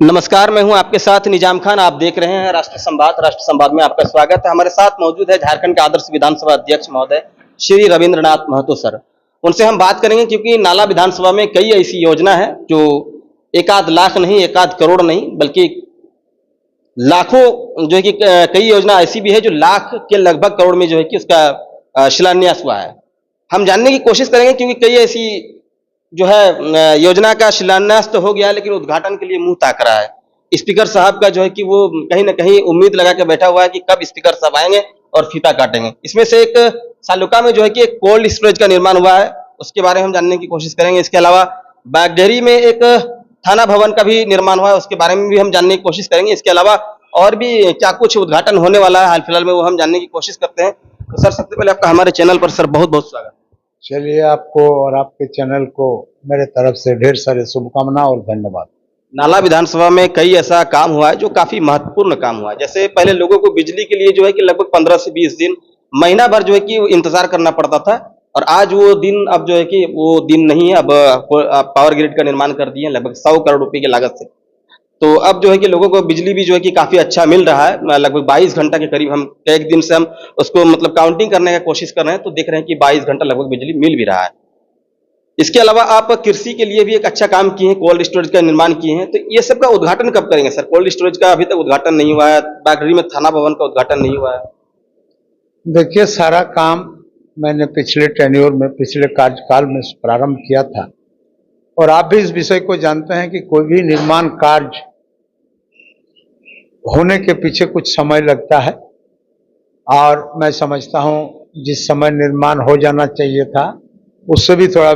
नमस्कार, मैं हूं आपके साथ निजाम खान। आप देख रहे हैं राष्ट्र संवाद। राष्ट्र संवाद में आपका स्वागत है। हमारे साथ मौजूद है झारखंड के आदर्श विधानसभा अध्यक्ष महोदय श्री रविंद्रनाथ महतो सर। उनसे हम बात करेंगे क्योंकि नाला विधानसभा में कई ऐसी योजना है जो एक आध लाख नहीं, एक आध करोड़ नहीं, बल्कि लाखों जो है कि कई योजना ऐसी भी है जो लाख के लगभग करोड़ में जो है कि उसका शिलान्यास हुआ है। हम जानने की कोशिश करेंगे क्योंकि कई ऐसी जो है योजना का शिलान्यास तो हो गया, लेकिन उद्घाटन के लिए मुंह ताक रहा है। स्पीकर साहब का जो है कि वो कहीं ना कहीं उम्मीद लगा के बैठा हुआ है कि कब स्पीकर साहब आएंगे और फीता काटेंगे। इसमें से एक सालुका में जो है कि एक कोल्ड स्टोरेज का निर्माण हुआ है, उसके बारे में हम जानने की कोशिश करेंगे। इसके अलावा बागडेहरी में एक थाना भवन का भी निर्माण हुआ है, उसके बारे में भी हम जानने की कोशिश करेंगे। इसके अलावा और भी क्या कुछ उद्घाटन होने वाला है हाल फिलहाल में, वो हम जानने की कोशिश करते हैं। तो सर, सबसे पहले आपका हमारे चैनल पर सर बहुत बहुत स्वागत। चलिए, आपको और आपके चैनल को मेरे तरफ से ढेर सारे शुभकामना और धन्यवाद। नाला विधानसभा में कई ऐसा काम हुआ है जो काफी महत्वपूर्ण काम हुआ है। जैसे पहले लोगों को बिजली के लिए जो है कि लगभग 15 से 20 दिन, महीना भर जो है कि इंतजार करना पड़ता था, और आज वो दिन अब जो है कि वो दिन नहीं है। अब पावर ग्रिड का निर्माण कर दिए लगभग 100 करोड़ रुपए की लागत से। तो अब जो है कि लोगों को बिजली भी जो है कि काफी अच्छा मिल रहा है। लगभग 22 घंटा के करीब, हम एक दिन से हम उसको मतलब काउंटिंग करने का कोशिश कर रहे हैं तो देख रहे हैं कि 22 घंटा लगभग बिजली मिल भी रहा है। इसके अलावा आप कृषि के लिए भी एक अच्छा काम किए हैं, कोल्ड स्टोरेज का निर्माण किए हैं। तो ये सब का उद्घाटन कब करेंगे सर? कोल्ड स्टोरेज का अभी तक उद्घाटन नहीं हुआ है, बागडोगरी में थाना भवन का उद्घाटन नहीं हुआ है। देखिए, सारा काम मैंने पिछले टेन्योर में, पिछले कार्यकाल में प्रारंभ किया था, और आप भी इस विषय को जानते हैं कि कोई भी निर्माण कार्य होने के पीछे कुछ समय लगता है, और मैं समझता हूं जिस समय निर्माण हो जाना चाहिए था उससे भी थोड़ा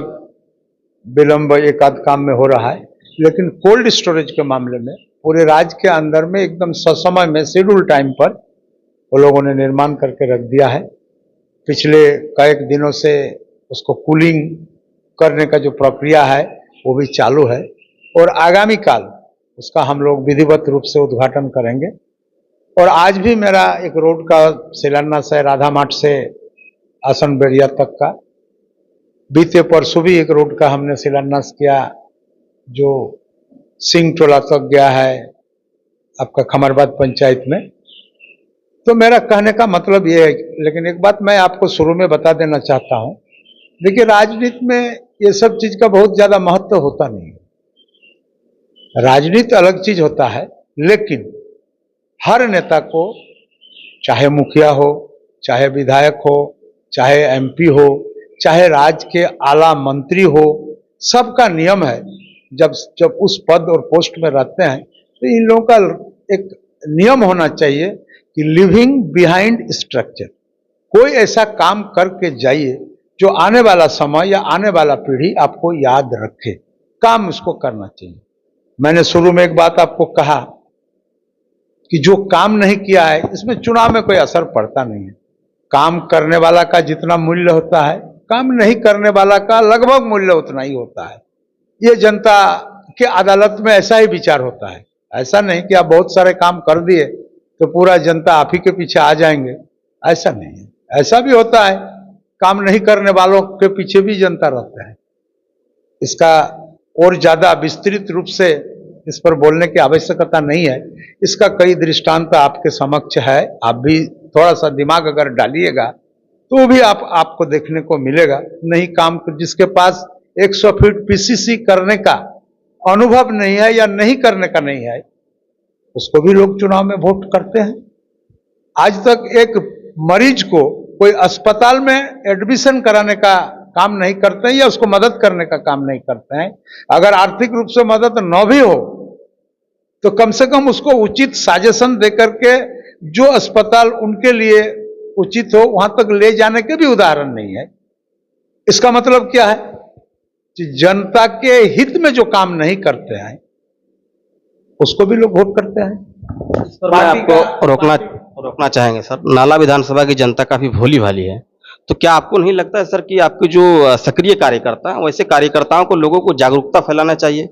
विलंब एक आध काम में हो रहा है। लेकिन कोल्ड स्टोरेज के मामले में पूरे राज्य के अंदर में एकदम ससमय में, शेड्यूल टाइम पर वो लोगों ने निर्माण करके रख दिया है। पिछले कई दिनों से उसको कूलिंग करने का जो प्रक्रिया है वो भी चालू है, और आगामी काल उसका हम लोग विधिवत रूप से उद्घाटन करेंगे। और आज भी मेरा एक रोड का शिलान्यास है, राधा मार्ट से आसन बेड़िया तक का। बीते परसों भी एक रोड का हमने शिलान्यास किया जो सिंह टोला तक गया है, आपका खमरबाद पंचायत में। तो मेरा कहने का मतलब ये है, लेकिन एक बात मैं आपको शुरू में बता देना चाहता हूं। देखिए, राजनीति में ये सब चीज का बहुत ज्यादा महत्व होता नहीं है। राजनीति अलग चीज होता है, लेकिन हर नेता को, चाहे मुखिया हो, चाहे विधायक हो, चाहे एमपी हो, चाहे राज्य के आला मंत्री हो, सबका नियम है, जब जब उस पद और पोस्ट में रहते हैं तो इन लोगों का एक नियम होना चाहिए कि लिविंग बिहाइंड स्ट्रक्चर। कोई ऐसा काम करके जाइए जो आने वाला समय या आने वाला पीढ़ी आपको याद रखे, काम उसको करना चाहिए। मैंने शुरू में एक बात आपको कहा कि जो काम नहीं किया है इसमें चुनाव में कोई असर पड़ता नहीं है। काम करने वाला का जितना मूल्य होता है, काम नहीं करने वाला का लगभग मूल्य उतना ही होता है। ये जनता के अदालत में ऐसा ही विचार होता है। ऐसा नहीं कि आप बहुत सारे काम कर दिए तो पूरा जनता आप ही के पीछे आ जाएंगे, ऐसा नहीं है। ऐसा भी होता है, काम नहीं करने वालों के पीछे भी जनता रहता है। इसका और ज्यादा विस्तृत रूप से इस पर बोलने की आवश्यकता नहीं है। इसका कई दृष्टांत आपके समक्ष है। आप भी थोड़ा सा दिमाग अगर डालिएगा तो भी आपको देखने को मिलेगा। नहीं काम, जिसके पास 100 फीट पीसीसी करने का अनुभव नहीं है या नहीं करने का नहीं है, उसको भी लोग चुनाव में वोट करते हैं। आज तक एक मरीज को कोई अस्पताल में एडमिशन कराने का काम नहीं करते हैं या उसको मदद करने का काम नहीं करते हैं। अगर आर्थिक रूप से मदद न भी हो तो कम से कम उसको उचित सजेशन देकर के जो अस्पताल उनके लिए उचित हो वहां तक ले जाने के भी उदाहरण नहीं है। इसका मतलब क्या है कि जनता के हित में जो काम नहीं करते हैं उसको भी लोग वोट करते हैं। सर, मैं आपको रोकना चाहेंगे सर। नाला विधानसभा की जनता काफी भोली भाली है, तो क्या आपको नहीं लगता है सर कि आपके जो सक्रिय कार्यकर्ता हैं वैसे कार्यकर्ताओं को लोगों को जागरूकता फैलाना चाहिए?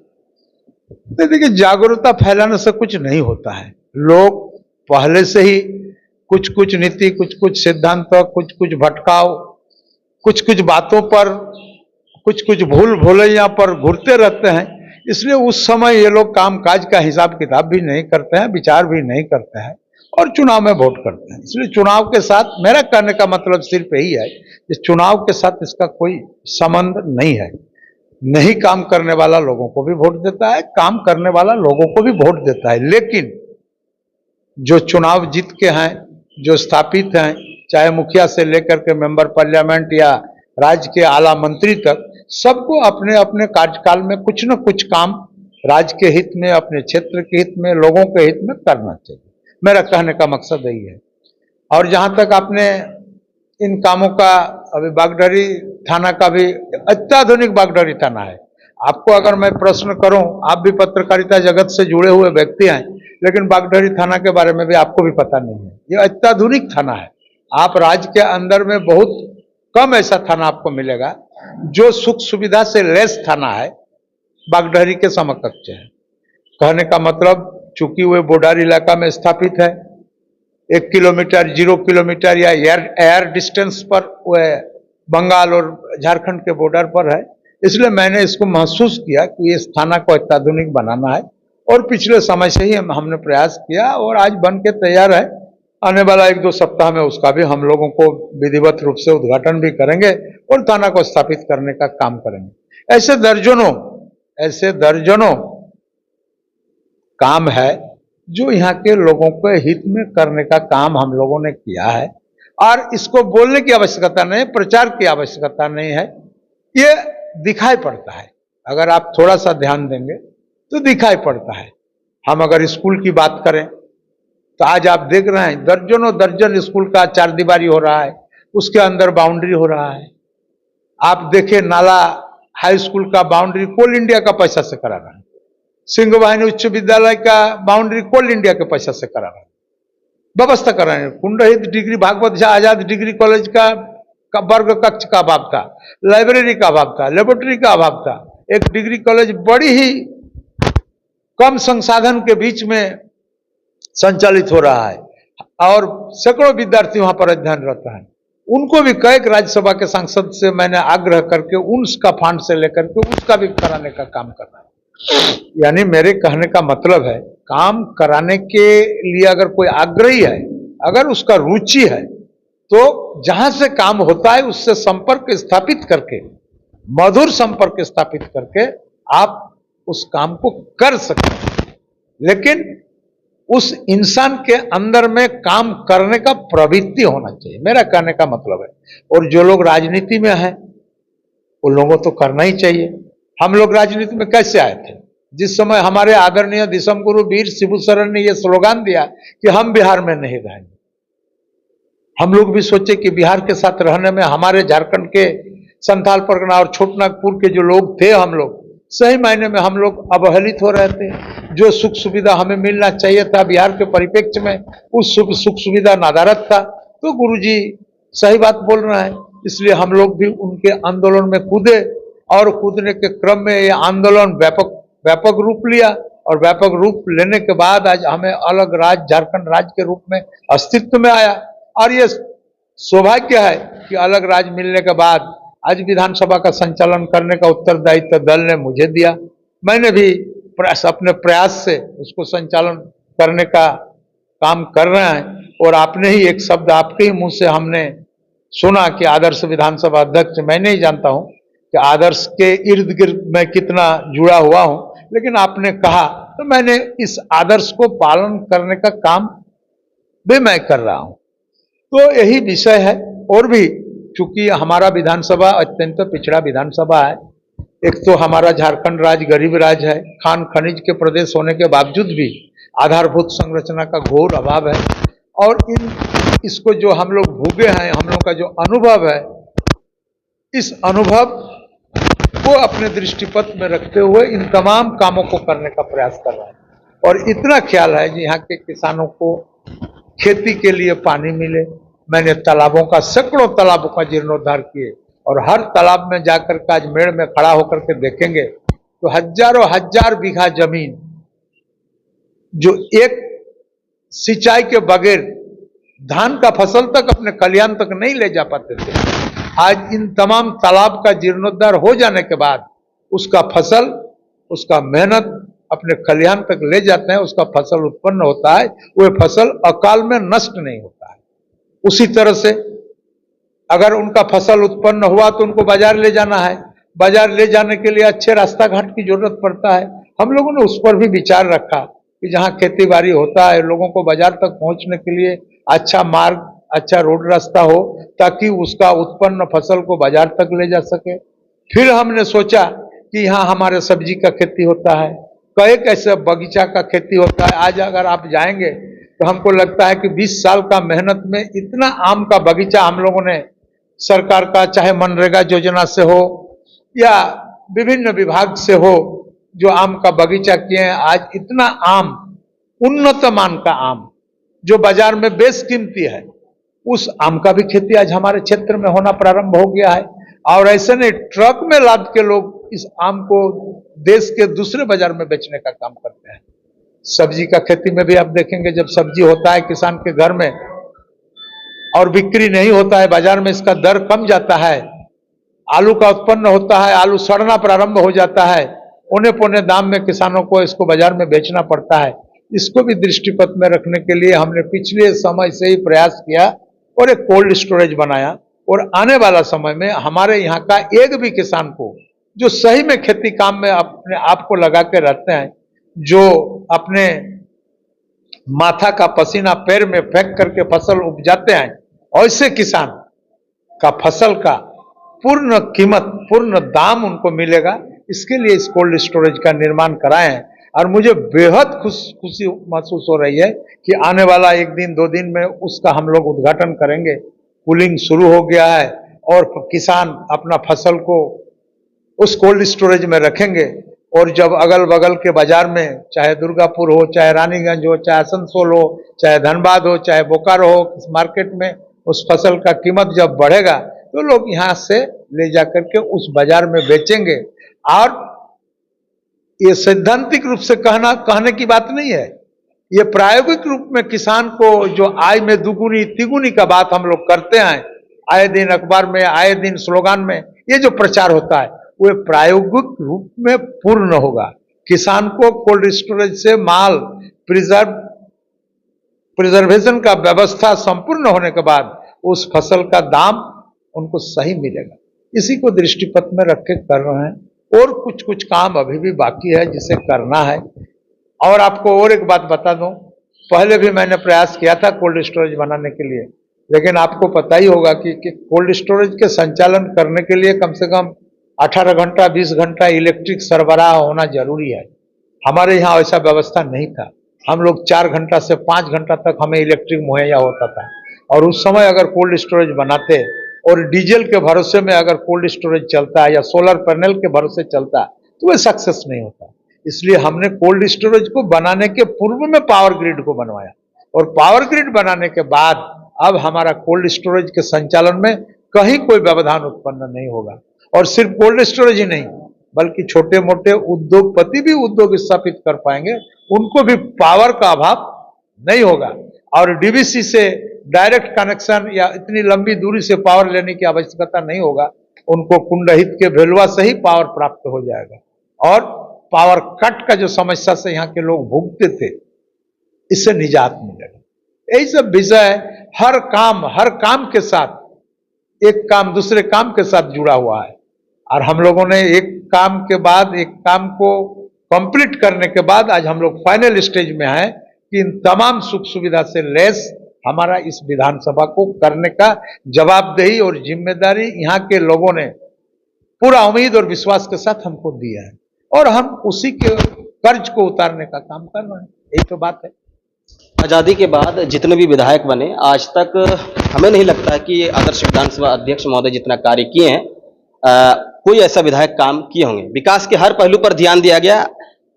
देखिए, जागरूकता फैलाने से कुछ नहीं होता है। लोग पहले से ही कुछ कुछ नीति, कुछ कुछ सिद्धांत, कुछ कुछ भटकाव, कुछ कुछ बातों पर, कुछ कुछ भूल भुलैया पर घूरते रहते हैं। इसलिए उस समय ये लोग कामकाज का हिसाब किताब भी नहीं करते हैं, विचार भी नहीं करते हैं और चुनाव में वोट करते हैं। इसलिए चुनाव के साथ मेरा कहने का मतलब सिर्फ यही है कि चुनाव के साथ इसका कोई संबंध नहीं है। नहीं काम करने वाला लोगों को भी वोट देता है, काम करने वाला लोगों को भी वोट देता है। लेकिन जो चुनाव जीत के हैं, जो स्थापित हैं, चाहे मुखिया से लेकर के मेंबर पार्लियामेंट या राज्य के आला मंत्री तक, सबको अपने अपने कार्यकाल में कुछ न कुछ काम राज्य के हित में, अपने क्षेत्र के हित में, लोगों के हित में करना चाहिए। मेरा कहने का मकसद यही है। और जहां तक आपने इन कामों का, अभी बागडरी थाना का भी अत्याधुनिक बागडरी थाना है। आपको अगर मैं प्रश्न करूं, आप भी पत्रकारिता जगत से जुड़े हुए व्यक्ति हैं, लेकिन बागडरी थाना के बारे में भी आपको भी पता नहीं है। ये अत्याधुनिक थाना है। आप राज्य के अंदर में बहुत कम ऐसा थाना आपको मिलेगा जो सुख सुविधा से लैस थाना है, बागडहरी के समकक्ष है। कहने का मतलब, चूंकि वे बॉर्डर इलाका में स्थापित है, 1 किलोमीटर, 0 किलोमीटर या एयर डिस्टेंस पर वह बंगाल और झारखंड के बॉर्डर पर है, इसलिए मैंने इसको महसूस किया कि इस थाना को अत्याधुनिक बनाना है। और पिछले समय से ही हमने प्रयास किया और आज बन के तैयार है। आने वाला 1-2 सप्ताह में उसका भी हम लोगों को विधिवत रूप से उद्घाटन भी करेंगे और थाना को स्थापित करने का काम करेंगे। ऐसे दर्जनों काम है जो यहाँ के लोगों के हित में करने का काम हम लोगों ने किया है। और इसको बोलने की आवश्यकता नहीं, प्रचार की आवश्यकता नहीं है, ये दिखाई पड़ता है। अगर आप थोड़ा सा ध्यान देंगे तो दिखाई पड़ता है। हम अगर स्कूल की बात करें तो आज आप देख रहे हैं दर्जनों दर्जन स्कूल का 4 दीवारी हो रहा है, उसके अंदर बाउंड्री हो रहा है। आप देखें, नाला हाई स्कूल का बाउंड्री कोल इंडिया का पैसा से करा रहा है। सिंह वाहिनी उच्च विद्यालय का बाउंड्री कोल इंडिया के पैसा से करा रहा है, व्यवस्था कर रहे हैं। Kundahit degree Bhagavat Jha Azad degree college का वर्ग कक्ष का अभाव था, लाइब्रेरी का अभाव था, लेबोरेटरी का अभाव था। एक डिग्री कॉलेज बड़ी ही कम संसाधन के बीच में संचालित हो रहा है और सैकड़ों विद्यार्थी वहां पर अध्ययनरत हैं। उनको भी कई राज्यसभा के सांसद से मैंने आग्रह करके उसका फंड से लेकर के उसका भी कराने का काम करना है। यानी मेरे कहने का मतलब है, काम कराने के लिए अगर कोई आग्रही है, अगर उसका रुचि है, तो जहां से काम होता है उससे संपर्क स्थापित करके, मधुर संपर्क स्थापित करके आप उस काम को कर सकते हैं। लेकिन उस इंसान के अंदर में काम करने का प्रवृत्ति होना चाहिए, मेरा कहने का मतलब है। और जो लोग राजनीति में हैं उन लोगों को तो करना ही चाहिए। हम लोग राजनीति में कैसे आए थे? जिस समय हमारे आदरणीय दिसम गुरु वीर शिबू सोरेन ने यह स्लोगान दिया कि हम बिहार में नहीं रहेंगे, हम लोग भी सोचे कि बिहार के साथ रहने में हमारे झारखंड के संथाल परगना और छोटनागपुर के जो लोग थे, हम लोग सही मायने में हम लोग अवहेलित हो रहे थे। जो सुख सुविधा हमें मिलना चाहिए था बिहार के परिप्रेक्ष्य में, उस सुख सुविधा नादारत था। तो गुरुजी सही बात बोल रहे हैं, इसलिए हम लोग भी उनके आंदोलन में कूदे और कूदने के क्रम में ये आंदोलन व्यापक रूप लिया और व्यापक रूप लेने के बाद आज हमें अलग राज्य, झारखंड राज्य के रूप में अस्तित्व में आया। और ये सौभाग्य है कि अलग राज्य मिलने के बाद आज विधानसभा का संचालन करने का उत्तरदायित्व दल ने मुझे दिया। मैंने भी अपने प्रयास से उसको संचालन करने का काम कर रहे हैं। और आपने ही एक शब्द, आपके ही मुंह से हमने सुना कि आदर्श विधानसभा अध्यक्ष। मैं नहीं जानता हूं कि आदर्श के इर्द गिर्द मैं कितना जुड़ा हुआ हूं, लेकिन आपने कहा तो मैंने इस आदर्श को पालन करने का काम भी मैं कर रहा हूं। तो यही विषय है। और भी चूंकि हमारा विधानसभा अत्यंत पिछड़ा विधानसभा है, एक तो हमारा झारखंड राज्य गरीब राज्य है, खान खनिज के प्रदेश होने के बावजूद भी आधारभूत संरचना का घोर अभाव है। और इसको जो हम लोग भोगे हैं, हम लोग का जो अनुभव है, इस अनुभव को अपने दृष्टिपथ में रखते हुए इन तमाम कामों को करने का प्रयास कर रहा है। और इतना ख्याल है कि यहाँ के किसानों को खेती के लिए पानी मिले। मैंने तालाबों का, सैकड़ों तालाबों का जीर्णोद्धार किए और हर तालाब में जाकर के आज मेड़ में खड़ा होकर के देखेंगे तो हजारों हजार बीघा जमीन जो एक सिंचाई के बगैर धान का फसल तक अपने खलिहान तक नहीं ले जा पाते थे, आज इन तमाम तालाब का जीर्णोद्धार हो जाने के बाद उसका फसल उसका मेहनत अपने खलिहान तक ले जाते हैं, उसका फसल उत्पन्न होता है, वह फसल अकाल में नष्ट नहीं होता है। उसी तरह से अगर उनका फसल उत्पन्न हुआ तो उनको बाजार ले जाना है, बाजार ले जाने के लिए अच्छे रास्ता घाट की जरूरत पड़ता है। हम लोगों ने उस पर भी विचार रखा कि जहाँ खेती बाड़ी होता है, लोगों को बाजार तक पहुंचने के लिए अच्छा मार्ग, अच्छा रोड रास्ता हो, ताकि उसका उत्पन्न फसल को बाजार तक ले जा सके। फिर हमने सोचा कि यहाँ हमारे सब्जी का खेती होता है, कई कैसे बगीचा का खेती होता है। आज अगर आप जाएंगे तो हमको लगता है कि 20 साल का मेहनत में इतना आम का बगीचा हम लोगों ने सरकार का, चाहे मनरेगा योजना से हो या विभिन्न विभाग से हो, जो आम का बगीचा किए हैं। आज इतना आम, उन्नत मान का आम जो बाजार में बेशकीमती है, उस आम का भी खेती आज हमारे क्षेत्र में होना प्रारंभ हो गया है। और ऐसे नहीं, ट्रक में लाद के लोग इस आम को देश के दूसरे बाजार में बेचने का काम करते हैं। सब्जी का खेती में भी आप देखेंगे, जब सब्जी होता है किसान के घर में और बिक्री नहीं होता है, बाजार में इसका दर कम जाता है, आलू का उत्पन्न होता है, आलू सड़ना प्रारंभ हो जाता है, औने पौने दाम में किसानों को इसको बाजार में बेचना पड़ता है। इसको भी दृष्टिपथ में रखने के लिए हमने पिछले समय से ही प्रयास किया और एक कोल्ड स्टोरेज बनाया। और आने वाला समय में हमारे यहाँ का एक भी किसान को जो सही में खेती काम में अपने आप को लगा के रहते हैं, जो अपने माथा का पसीना पैर में फेंक करके फसल उपजाते हैं, ऐसे किसान का फसल का पूर्ण कीमत, पूर्ण दाम उनको मिलेगा। इसके लिए इस कोल्ड स्टोरेज का निर्माण कराए हैं। और मुझे बेहद खुशी महसूस हो रही है कि आने वाला 1 दिन 2 दिन में उसका हम लोग उद्घाटन करेंगे। कूलिंग शुरू हो गया है और किसान अपना फसल को उस कोल्ड स्टोरेज में रखेंगे। और जब अगल बगल के बाजार में, चाहे दुर्गापुर हो, चाहे रानीगंज हो, चाहे आसनसोल हो, चाहे धनबाद हो, चाहे बोकारो हो, इस मार्केट में उस फसल का कीमत जब बढ़ेगा तो लोग यहाँ से ले जाकर के उस बाजार में बेचेंगे। और ये सैद्धांतिक रूप से कहने की बात नहीं है, ये प्रायोगिक रूप में किसान को जो आय में दुगुनी तिगुनी का बात हम लोग करते हैं, आए दिन अखबार में, आए दिन स्लोगान में ये जो प्रचार होता है, वो प्रायोगिक रूप में पूर्ण होगा। किसान को कोल्ड स्टोरेज से माल प्रिजर्वेशन का व्यवस्था संपूर्ण होने के बाद उस फसल का दाम उनको सही मिलेगा। इसी को दृष्टिपथ में रख के कर रहे हैं। और कुछ कुछ काम अभी भी बाकी है जिसे करना है। और आपको और एक बात बता दूं, पहले भी मैंने प्रयास किया था कोल्ड स्टोरेज बनाने के लिए, लेकिन आपको पता ही होगा कि कोल्ड स्टोरेज के संचालन करने के लिए कम से कम 18 घंटा 20 घंटा इलेक्ट्रिक सरबराह होना जरूरी है। हमारे यहाँ ऐसा व्यवस्था नहीं था। हम लोग 4 घंटा से 5 घंटा तक हमें इलेक्ट्रिक मुहैया होता था। और उस समय अगर कोल्ड स्टोरेज बनाते और डीजल के भरोसे में अगर कोल्ड स्टोरेज चलता है या सोलर पैनल के भरोसे चलता तो वह सक्सेस नहीं होता। इसलिए हमने कोल्ड स्टोरेज को बनाने के पूर्व में पावर ग्रिड को बनवाया, और पावर ग्रिड बनाने के बाद अब हमारा कोल्ड स्टोरेज के संचालन में कहीं कोई व्यवधान उत्पन्न नहीं होगा। और सिर्फ कोल्ड स्टोरेज ही नहीं, बल्कि छोटे मोटे उद्योगपति भी उद्योग स्थापित कर पाएंगे, उनको भी पावर का अभाव नहीं होगा। और डीवीसी से डायरेक्ट कनेक्शन या इतनी लंबी दूरी से पावर लेने की आवश्यकता नहीं होगा। उनको कुंडहित के भेलुआ से ही पावर प्राप्त हो जाएगा। और पावर कट का जो समस्या से यहाँ के लोग भुगते थे, इससे निजात मिलेगा। यही सब विषय हर काम के साथ, एक काम दूसरे काम के साथ जुड़ा हुआ है। और हम लोगों ने एक काम के बाद एक काम को कंप्लीट करने के बाद आज हम लोग फाइनल स्टेज में हैं कि इन तमाम सुख सुविधा से लैस हमारा इस विधानसभा को करने का जवाबदेही और जिम्मेदारी यहाँ के लोगों ने पूरा उम्मीद और विश्वास के साथ हमको दिया है। और हम उसी के कर्ज को उतारने का काम कर रहे हैं। यही तो बात है। आज़ादी के बाद जितने भी विधायक बने, आज तक हमें नहीं लगता है कि आदर्श विधानसभा अध्यक्ष महोदय जितना कार्य किए हैं, कोई ऐसा विधायक काम किए होंगे। विकास के हर पहलू पर ध्यान दिया गया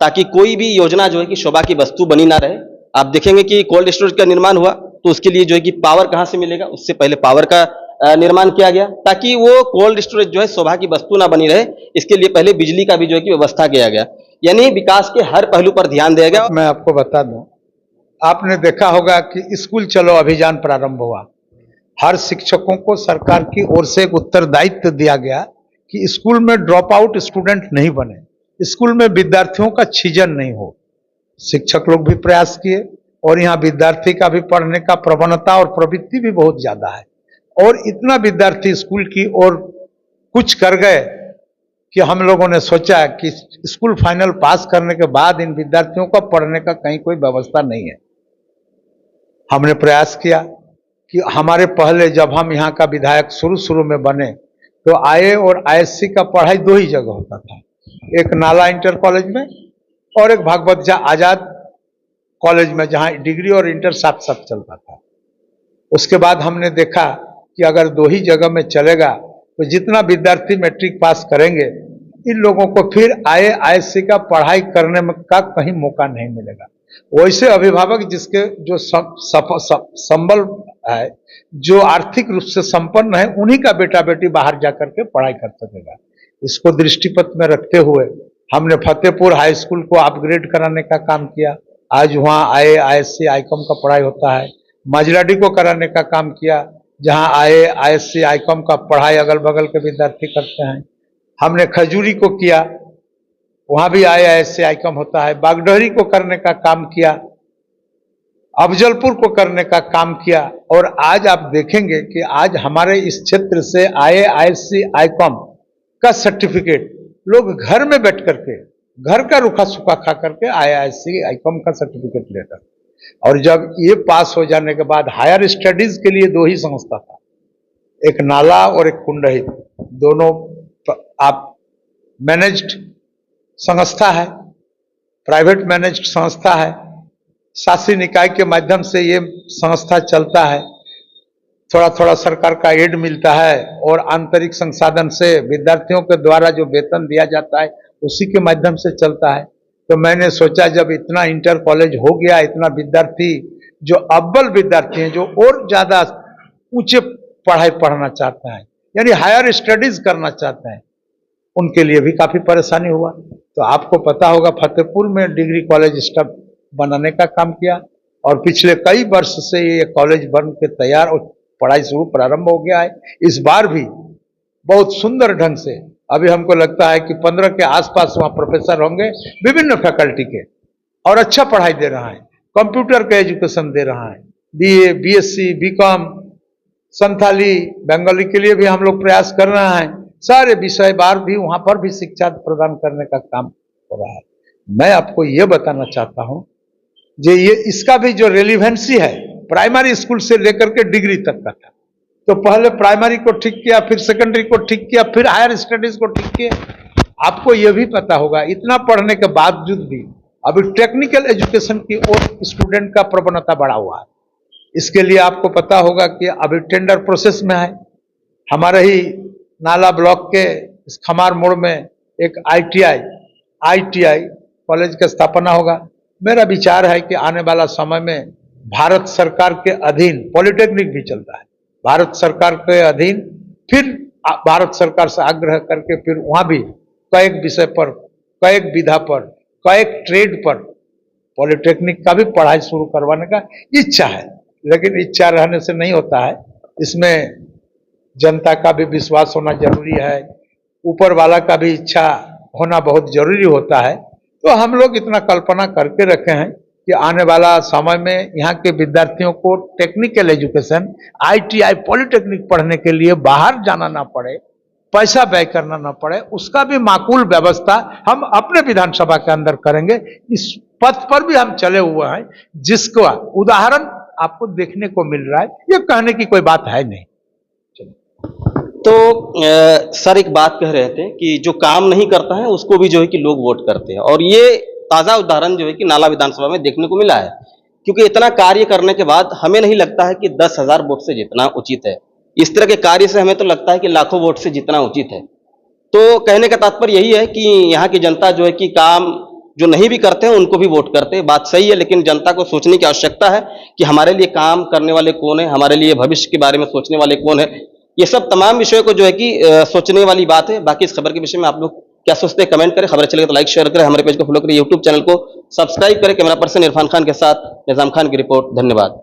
ताकि कोई भी योजना जो है कि शोभा की वस्तु बनी ना रहे। आप देखेंगे कि कोल्ड स्टोरेज का निर्माण हुआ तो उसके लिए जो है कि पावर कहाँ से मिलेगा, उससे पहले पावर का निर्माण किया गया ताकि वो कोल्ड स्टोरेज जो है शोभा की वस्तु ना बनी रहे। इसके लिए पहले बिजली का भी जो है कि व्यवस्था किया गया, यानी विकास के हर पहलू पर ध्यान दिया गया। मैं आपको बता दूं, आपने देखा होगा कि स्कूल चलो अभियान प्रारंभ हुआ। हर शिक्षकों को सरकार की ओर से एक उत्तरदायित्व दिया गया कि स्कूल में ड्रॉप आउट स्टूडेंट नहीं बने, स्कूल में विद्यार्थियों का छिजन नहीं हो। शिक्षक लोग भी प्रयास किए और यहाँ विद्यार्थी का भी पढ़ने का प्रवणता और प्रवृत्ति भी बहुत ज्यादा है, और इतना विद्यार्थी स्कूल की ओर कुछ कर गए कि हम लोगों ने सोचा कि स्कूल फाइनल पास करने के बाद इन विद्यार्थियों का पढ़ने का कहीं कोई व्यवस्था नहीं है। हमने प्रयास किया कि हमारे पहले जब हम यहाँ का विधायक शुरू में बने तो आईए और आईएससी का पढ़ाई दो ही जगह होता था, एक नाला इंटर कॉलेज में और एक भागवत आजाद कॉलेज में, जहाँ डिग्री और इंटर साथ साथ चलता था। उसके बाद हमने देखा कि अगर दो ही जगह में चलेगा तो जितना विद्यार्थी मैट्रिक पास करेंगे इन लोगों को फिर आईएससी का पढ़ाई करने में का कहीं मौका नहीं मिलेगा। वैसे अभिभावक जिसके जो संबल है, जो आर्थिक रूप से संपन्न है, उन्हीं का बेटा बेटी बाहर जाकर के पढ़ाई कर सकेगा। इसको दृष्टिपथ में रखते हुए हमने फतेहपुर हाई स्कूल को अपग्रेड कराने का काम किया। आज वहाँ आईएससी आईकॉम का पढ़ाई होता है। मजराडी को कराने का काम किया, जहाँ आईएससी आईकॉम का पढ़ाई अगल बगल के विद्यार्थी करते हैं। हमने खजूरी को किया, वहाँ भी आईएससी आईकॉम होता है। बागडोहरी को करने का काम किया, अफजलपुर को करने का काम किया, और आज आप देखेंगे कि आज हमारे इस क्षेत्र से आईएससी आईकॉम का सर्टिफिकेट लोग घर में बैठ करके, घर का रूखा सूखा खा करके आईएससी आईकॉम का सर्टिफिकेट लेकर, और जब ये पास हो जाने के बाद हायर स्टडीज के लिए दो ही संस्था था, एक नाला और एक कुंडही, दोनों आप मैनेज्ड संस्था है, प्राइवेट मैनेज्ड संस्था है। शासी निकाय के माध्यम से ये संस्था चलता है। थोड़ा थोड़ा सरकार का एड मिलता है और आंतरिक संसाधन से विद्यार्थियों के द्वारा जो वेतन दिया जाता है उसी के माध्यम से चलता है। तो मैंने सोचा जब इतना इंटर कॉलेज हो गया, इतना विद्यार्थी जो अव्वल विद्यार्थी हैं, जो और ज्यादा ऊंचे पढ़ाई पढ़ना चाहते हैं, यानी हायर स्टडीज करना चाहते हैं, उनके लिए भी काफी परेशानी हुआ। तो आपको पता होगा फतेहपुर में डिग्री कॉलेज स्टाफ बनाने का काम किया, और पिछले कई वर्ष से ये कॉलेज बन के तैयार और पढ़ाई शुरू प्रारंभ हो गया है। इस बार भी बहुत सुंदर ढंग से, अभी हमको लगता है कि 15 के आसपास वहाँ प्रोफेसर होंगे विभिन्न फैकल्टी के, और अच्छा पढ़ाई दे रहा है। कंप्यूटर का एजुकेशन दे रहा है, BA, BSc, BCom, Santali, Bengali के लिए भी हम लोग प्रयास कर रहे हैं। सारे विषय बार भी वहाँ पर भी शिक्षा प्रदान करने का काम हो रहा है। मैं आपको ये बताना चाहता हूँ जो ये इसका भी जो रेलिवेंसी है, प्राइमरी स्कूल से लेकर के डिग्री तक का था। तो पहले प्राइमरी को ठीक किया, फिर सेकेंडरी को ठीक किया, फिर हायर स्टडीज को ठीक किया। आपको यह भी पता होगा इतना पढ़ने के बावजूद भी अभी टेक्निकल एजुकेशन की ओर स्टूडेंट का प्रवणता बढ़ा हुआ है। इसके लिए आपको पता होगा कि अभी टेंडर प्रोसेस में है। हमारे ही नाला ब्लॉक के इस खमार मोड़ में एक आईटीआई कॉलेज की स्थापना होगा। मेरा विचार है कि आने वाला समय में भारत सरकार के अधीन पॉलिटेक्निक भी चलता है, भारत सरकार के अधीन, फिर भारत सरकार से आग्रह करके फिर वहां भी कईक विषय पर, कईक विधा पर, कईक ट्रेड पर पॉलिटेक्निक का भी पढ़ाई शुरू करवाने का इच्छा है। लेकिन इच्छा रहने से नहीं होता है, इसमें जनता का भी विश्वास होना जरूरी है, ऊपर वाला का भी इच्छा होना बहुत जरूरी होता है। तो हम लोग इतना कल्पना करके रखे हैं कि आने वाला समय में यहाँ के विद्यार्थियों को टेक्निकल एजुकेशन, आईटीआई, पॉलिटेक्निक पढ़ने के लिए बाहर जाना ना पड़े, पैसा व्यय करना ना पड़े, उसका भी माकूल व्यवस्था हम अपने विधानसभा के अंदर करेंगे। इस पथ पर भी हम चले हुए हैं, जिसका उदाहरण आपको देखने को मिल रहा है। ये कहने की कोई बात है नहीं। तो सर एक बात कह रहे थे कि जो काम नहीं करता है उसको भी जो है कि लोग वोट करते हैं, और ये ताजा उदाहरण जो है कि नाला विधानसभा में देखने को मिला है। क्योंकि इतना कार्य करने के बाद हमें नहीं लगता है कि 10,000 वोट से जितना उचित है, इस तरह के कार्य से हमें तो लगता है कि लाखों वोट से जितना उचित है। तो कहने का तात्पर्य यही है कि यहाँ की जनता जो है कि काम जो नहीं भी करते हैं उनको भी वोट करते हैं। बात सही है, लेकिन जनता को सोचने की आवश्यकता है कि हमारे लिए काम करने वाले कौन है, हमारे लिए भविष्य के बारे में सोचने वाले कौन है। ये सब तमाम विषयों को जो है कि सोचने वाली बात है। बाकी इस खबर के विषय में आप लोग क्या सोचते हैं कमेंट करें। खबर अच्छी लगे तो लाइक शेयर करें, हमारे पेज को फॉलो करें, यूट्यूब चैनल को सब्सक्राइब करें। कैमरा पर्सन इरफान खान के साथ निजाम खान की रिपोर्ट। धन्यवाद।